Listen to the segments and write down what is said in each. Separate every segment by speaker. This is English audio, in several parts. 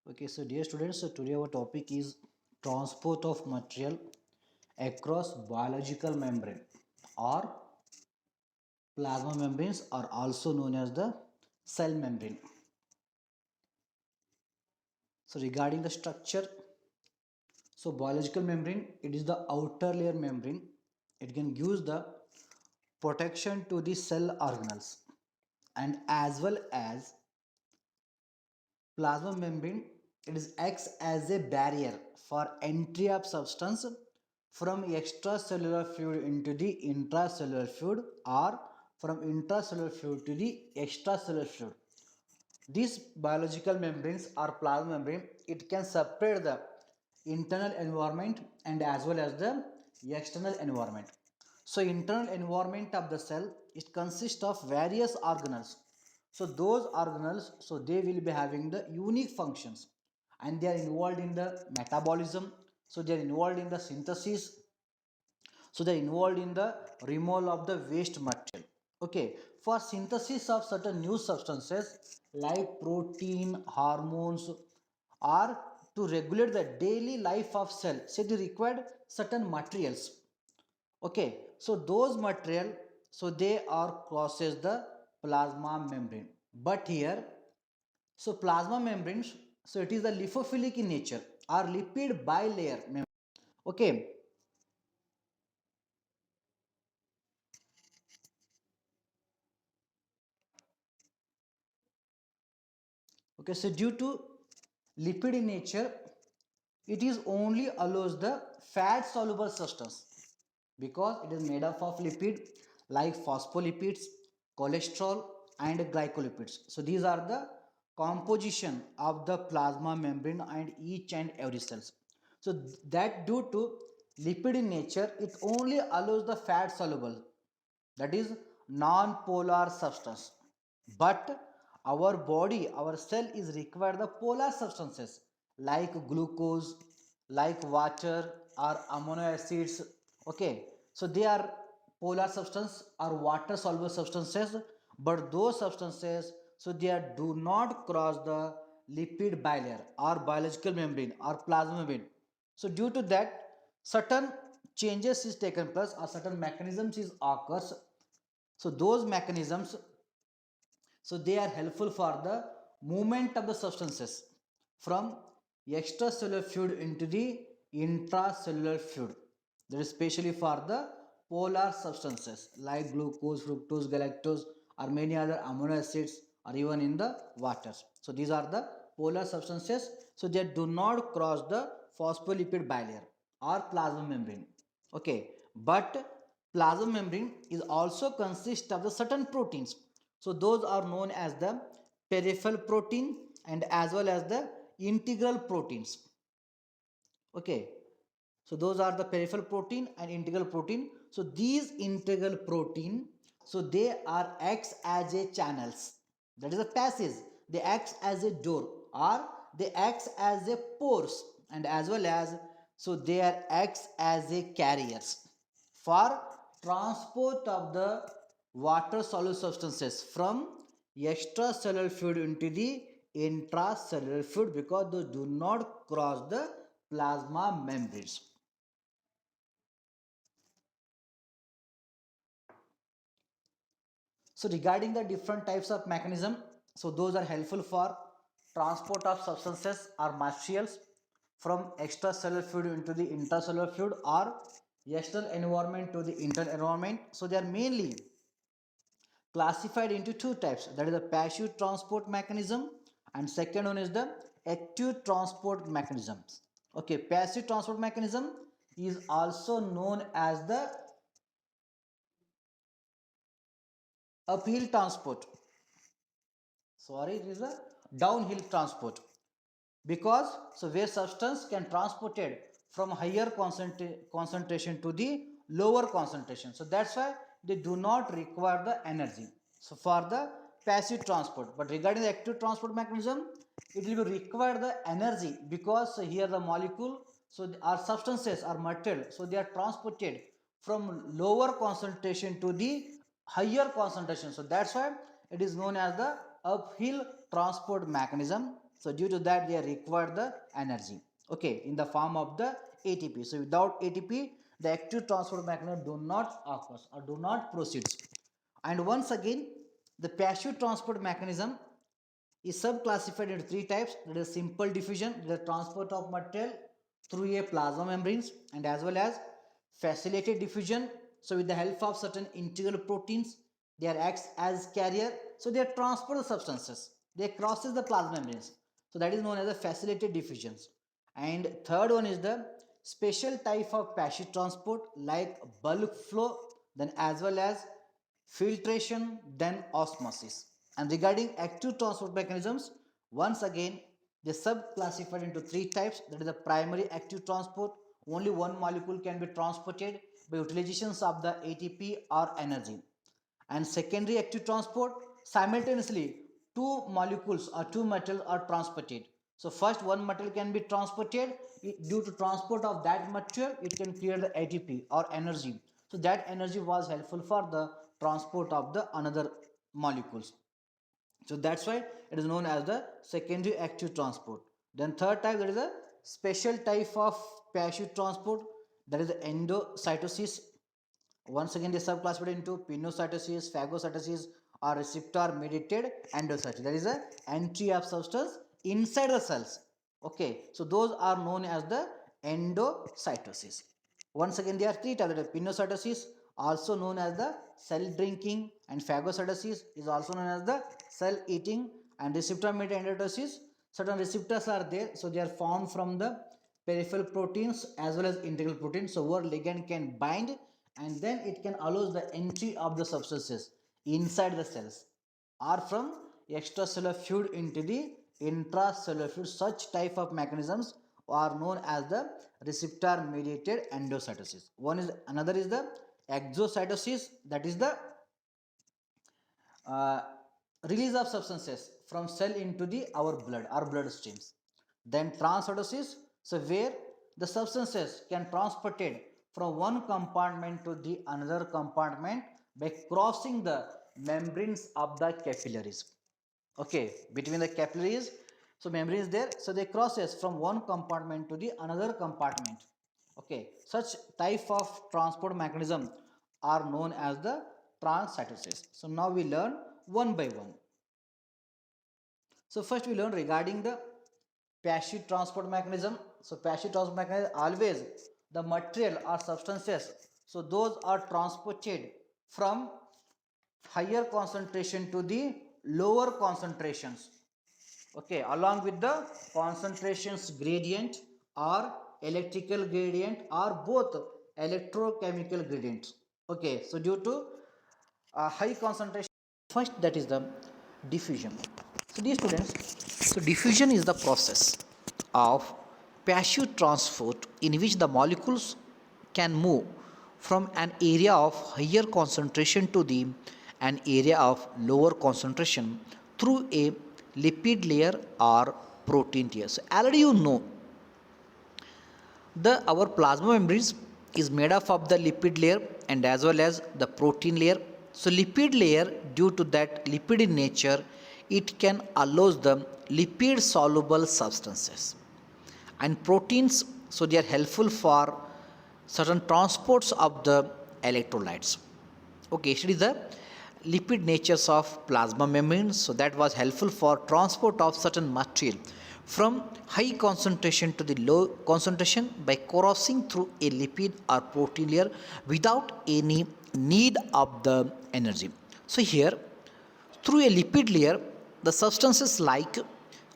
Speaker 1: Okay, so dear students, so today our topic is transport of material across biological membrane or plasma membranes are also known as the cell membrane. So regarding the structure, so biological membrane, it is the outer layer membrane. It can give the protection to the cell organelles and as well as plasma membrane, it is acts as a barrier for entry of substance from extracellular fluid into the intracellular fluid or from intracellular fluid to the extracellular fluid. These biological membranes or plasma membrane, it can separate the internal environment and as well as the external environment. So internal environment of the cell, it consists of various organelles. So those organelles, so they will be having the unique functions and they are involved in the metabolism. So they are involved in the synthesis, so they're involved in the removal of the waste material. Okay, for synthesis of certain new substances like protein, hormones, or to regulate the daily life of cell, so they required certain materials. Okay, so those material, so they are crosses the plasma membrane. But here, so plasma membranes, so it is the lipophilic in nature or lipid bilayer membrane. Okay. Okay, so due to lipid in nature, it is only allows the fat soluble substance because it is made up of lipid like phospholipids, cholesterol, and glycolipids. So these are the composition of the plasma membrane and each and every cells. So that due to lipid in nature, it only allows the fat soluble, that is non-polar substance. But our body, our cell is required the polar substances like glucose, like water or amino acids. Okay, so they are polar substance or water soluble substances, but those substances, so they are, do not cross the lipid bilayer or biological membrane or plasma membrane. So due to that, certain changes is taken place or certain mechanisms is occurs. So those mechanisms, so they are helpful for the movement of the substances from extracellular fluid into the intracellular fluid. That is especially for the polar substances like glucose, fructose, galactose, or many other amino acids, or even in the water. So these are the polar substances, so they do not cross the phospholipid bilayer or plasma membrane. Okay, but plasma membrane is also consist of the certain proteins. So those are known as the peripheral protein and as well as the integral proteins. Okay, so those are the peripheral protein and integral protein. So these integral protein, so they are acts as a channels, that is a passage. They act as a door or they act as a pores and as well as, so they are acts as a carriers for transport of the water soluble substances from extracellular fluid into the intracellular fluid because they do not cross the plasma membranes. So regarding the different types of mechanism, so those are helpful for transport of substances or materials from extracellular fluid into the intracellular fluid or external environment to the internal environment. So they are mainly classified into two types, that is the passive transport mechanism and second one is the active transport mechanisms. Okay, passive transport mechanism is also known as the uphill transport. Sorry, it is a downhill transport because so where substance can transported from higher concentration to the lower concentration, so that's why they do not require the energy, so for the passive transport. But regarding the active transport mechanism, it will be require the energy because here the molecule, so our substances are material, so they are transported from lower concentration to the higher concentration, so that's why it is known as the uphill transport mechanism. So due to that, they require the energy, okay, in the form of the ATP. So without ATP, the active transport mechanism do not occur or do not proceed. And once again, the passive transport mechanism is subclassified into three types. That is simple diffusion, the transport of material through a plasma membranes, and as well as facilitated diffusion. So with the help of certain integral proteins, they are acts as carrier. So they transport the substances. They crosses the plasma membranes. So that is known as the facilitated diffusions. And third one is the special type of passive transport like bulk flow, then as well as filtration, then osmosis. And regarding active transport mechanisms, once again, they sub-classified into three types. That is the primary active transport. Only one molecule can be transported by utilizations of the ATP or energy. And secondary active transport, simultaneously two molecules or two metals are transported. So first one metal can be transported. Due to transport of that material, it can create the ATP or energy. So that energy was helpful for the transport of the another molecules. So that's why it is known as the secondary active transport. Then third type, that is a special type of passive transport, that is the endocytosis. Once again, they subclassified into pinocytosis, phagocytosis, or receptor mediated endocytosis. That is a entry of substance inside the cells. Okay, so those are known as the endocytosis. Once again, there are three types. Pinocytosis, also known as the cell drinking, and phagocytosis is also known as the cell eating, and receptor mediated endocytosis. Certain receptors are there, so they are formed from the peripheral proteins as well as integral proteins. So where ligand can bind, and then it can allow the entry of the substances inside the cells or from extracellular fluid into the intracellular fluid. Such type of mechanisms are known as the receptor mediated endocytosis. One is another is the exocytosis, that is the uh, release of substances from cell into the our blood or blood streams. Then transcytosis, so where the substances can transported from one compartment to the another compartment by crossing the membranes of the capillaries. Okay, between the capillaries, so membrane is there, so they crosses from one compartment to the another compartment. Okay, such type of transport mechanism are known as the transcytosis. So now we learn one by one. So first we learn regarding the passive transport mechanism. So passive transport mechanism, always the material or substances, so those are transported from higher concentration to the lower concentrations. Okay, along with the concentrations gradient or electrical gradient or both electrochemical gradients. Okay, so due to high concentration, first that is the diffusion. So dear students, so diffusion is the process of passive transport in which the molecules can move from an area of higher concentration to the an area of lower concentration through a lipid layer or protein layer. So already you know the our plasma membranes is made up of the lipid layer and as well as the protein layer. So lipid layer, due to that lipid in nature, it can allows the lipid soluble substances, and proteins, so they are helpful for certain transports of the electrolytes. Okay, it is the lipid natures of plasma membranes, so that was helpful for transport of certain material from high concentration to the low concentration by crossing through a lipid or protein layer without any need of the energy. So here, through a lipid layer, the substances like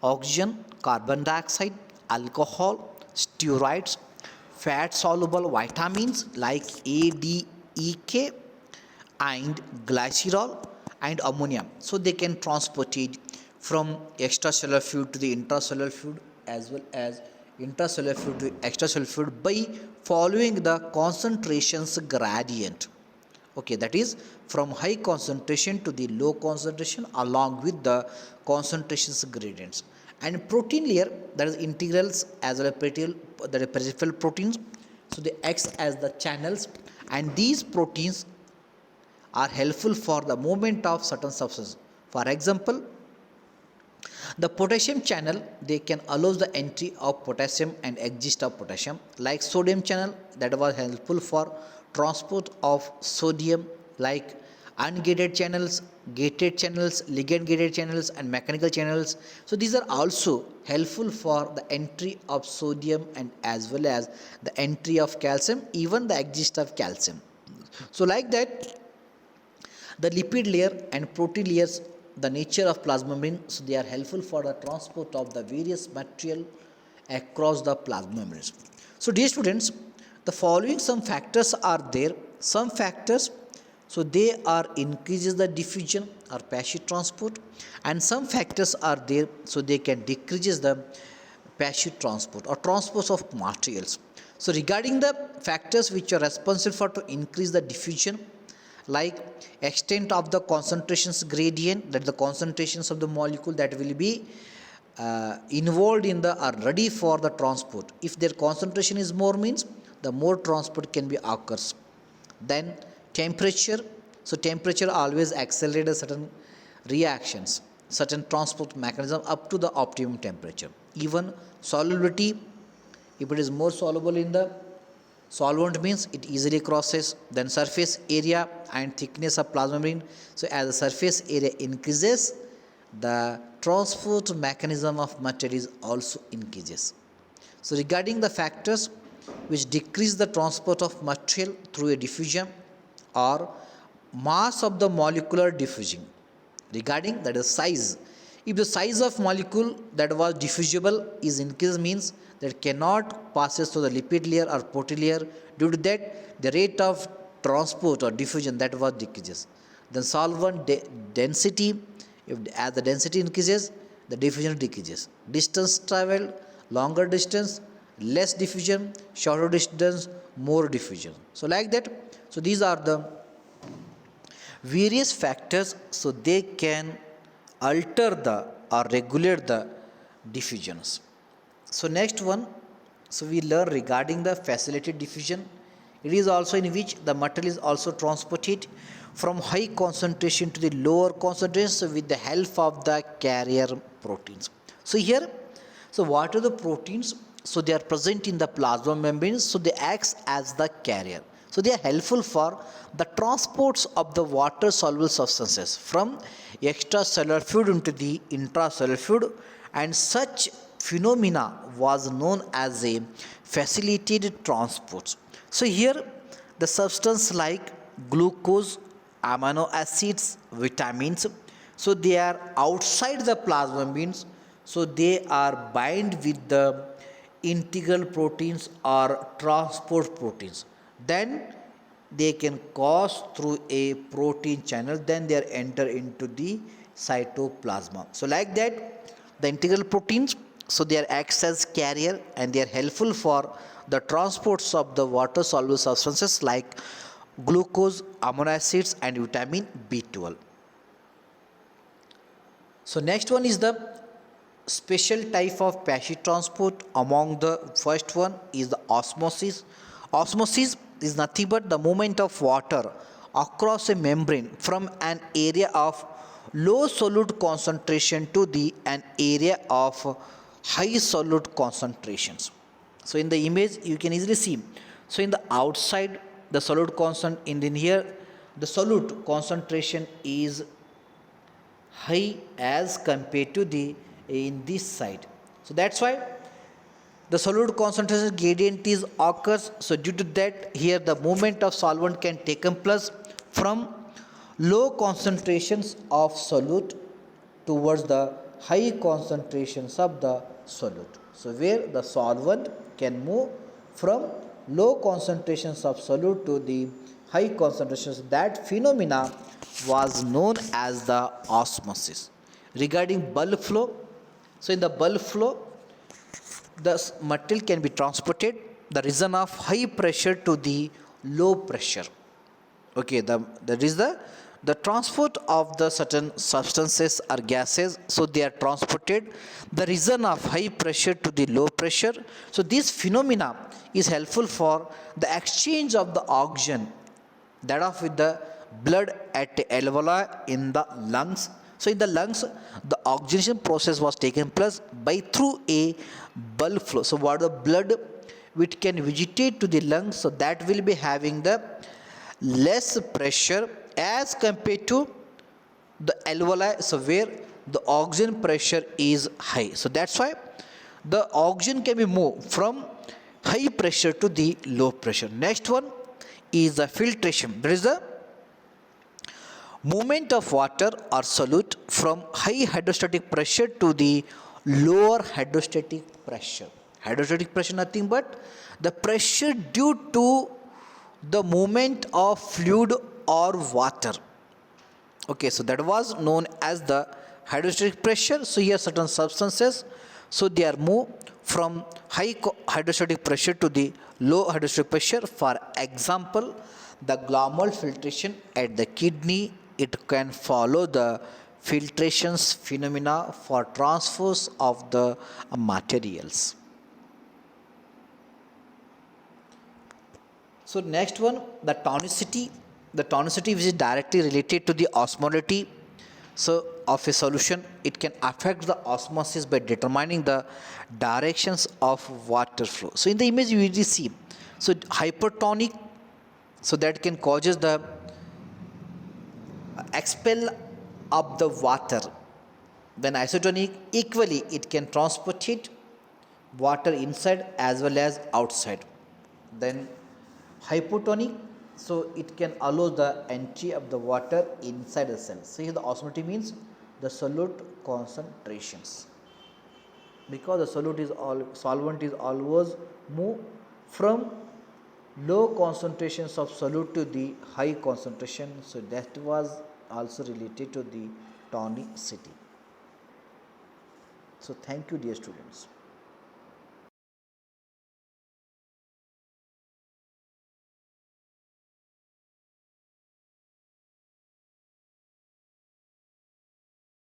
Speaker 1: oxygen, carbon dioxide, alcohol, steroids, fat soluble vitamins like A, D, E, K, and glycerol and ammonia. So they can transport it from extracellular fluid to the intracellular fluid as well as intracellular fluid to extracellular fluid by following the concentrations gradient. Okay, that is from high concentration to the low concentration along with the concentrations gradients. And protein layer, that is integrals as well as peripheral proteins, so they act as the channels, and these proteins are helpful for the movement of certain substances. For example, The potassium channel, they can allow the entry of potassium and exit of potassium, like sodium channel that was helpful for transport of sodium, like ungated channels, gated channels, ligand gated channels and mechanical channels. So these are also helpful for the entry of sodium and as well as the entry of calcium, even the exit of calcium. So like that, the lipid layer and protein layers, the nature of plasma membrane, so they are helpful for the transport of the various material across the plasma membranes. So dear students, the following some factors are there. Some factors, so they are increases the diffusion or passive transport, and some factors are there, so they can decreases the passive transport or transport of materials. So regarding the factors which are responsible for to increase the diffusion, like extent of the concentrations gradient, that the concentrations of the molecule that will be involved in the are ready for the transport. If their concentration is more, means the more transport can be occurs. Then temperature, so temperature always accelerates certain reactions, certain transport mechanism up to the optimum temperature. Even solubility, if it is more soluble in the solvent, means it easily crosses. Then surface area and thickness of plasma membrane, so as the surface area increases, the transport mechanism of material also increases. So regarding the factors which decrease the transport of material through a diffusion or mass of the molecular diffusion, regarding that is size. If the size of molecule that was diffusible is increased, means that cannot passes through the lipid layer or protein layer, due to that the rate of transport or diffusion that was decreases. Then solvent density, if as the density increases, the diffusion decreases. Distance traveled, longer distance, less diffusion, shorter distance, more diffusion. So like that, so these are the various factors, so they can alter the or regulate the diffusions. So next one, so we learn regarding the facilitated diffusion. It is also in which the material is also transported from high concentration to the lower concentration with the help of the carrier proteins. So here, so what are the proteins? So they are present in the plasma membranes, so they act as the carrier. So they are helpful for the transports of the water soluble substances from extracellular fluid into the intracellular fluid, and such phenomena was known as a facilitated transport. So here the substance like glucose, amino acids, vitamins, so they are outside the plasma membranes, so they are bind with the integral proteins or transport proteins. Then they can cross through a protein channel, then they are enter into the cytoplasma. So like that, the integral proteins, so they are acts as carrier and they are helpful for the transports of the water soluble substances like glucose, amino acids and vitamin B12. So next one is the special type of passive transport. Among the first one is the osmosis. Osmosis is nothing but the movement of water across a membrane from an area of low solute concentration to the an area of high solute concentrations. So in the image you can easily see, so in the outside the solute constant, in here the solute concentration is high as compared to the in this side. So that's why the solute concentration gradient is occurs. So due to that, here the movement of solvent can take place from low concentrations of solute towards the high concentrations of the solute. So where the solvent can move from low concentrations of solute to the high concentrations, that phenomena was known as the osmosis. Regarding bulk flow, so in the bulk flow, the material can be transported the region of high pressure to the low pressure. Okay, that is the transport of the certain substances or gases, so they are transported the region of high pressure to the low pressure. So this phenomena is helpful for the exchange of the oxygen, that of with the blood at alveoli in the lungs, So in the lungs, the oxygenation process was taken place by through a bulk flow. So what the blood which can vegetate to the lungs, so that will be having the less pressure as compared to the alveoli, so where the oxygen pressure is high. So that's why the oxygen can be moved from high pressure to the low pressure. Next one is the filtration. There is the movement of water or solute from high hydrostatic pressure to the lower hydrostatic pressure. Hydrostatic pressure nothing but the pressure due to the movement of fluid or water. Okay, so that was known as the hydrostatic pressure. So here certain substances, so they are moved from high hydrostatic pressure to the low hydrostatic pressure. For example, the glomerular filtration at the kidney, it can follow the filtrations phenomena for transfers of the materials. So next one, the tonicity. The tonicity which is directly related to the osmolality, so of a solution. It can affect the osmosis by determining the directions of water flow. So in the image you will see, so hypertonic, so that can causes the expel of the water. When isotonic, equally it can transport it water inside as well as outside. Then hypotonic, so it can allow the entry of the water inside the cell. So here the osmolality means the solute concentrations, because the solvent is always move from low concentrations of solute to the high concentration. So that was also related to the tonicity. So thank you dear students.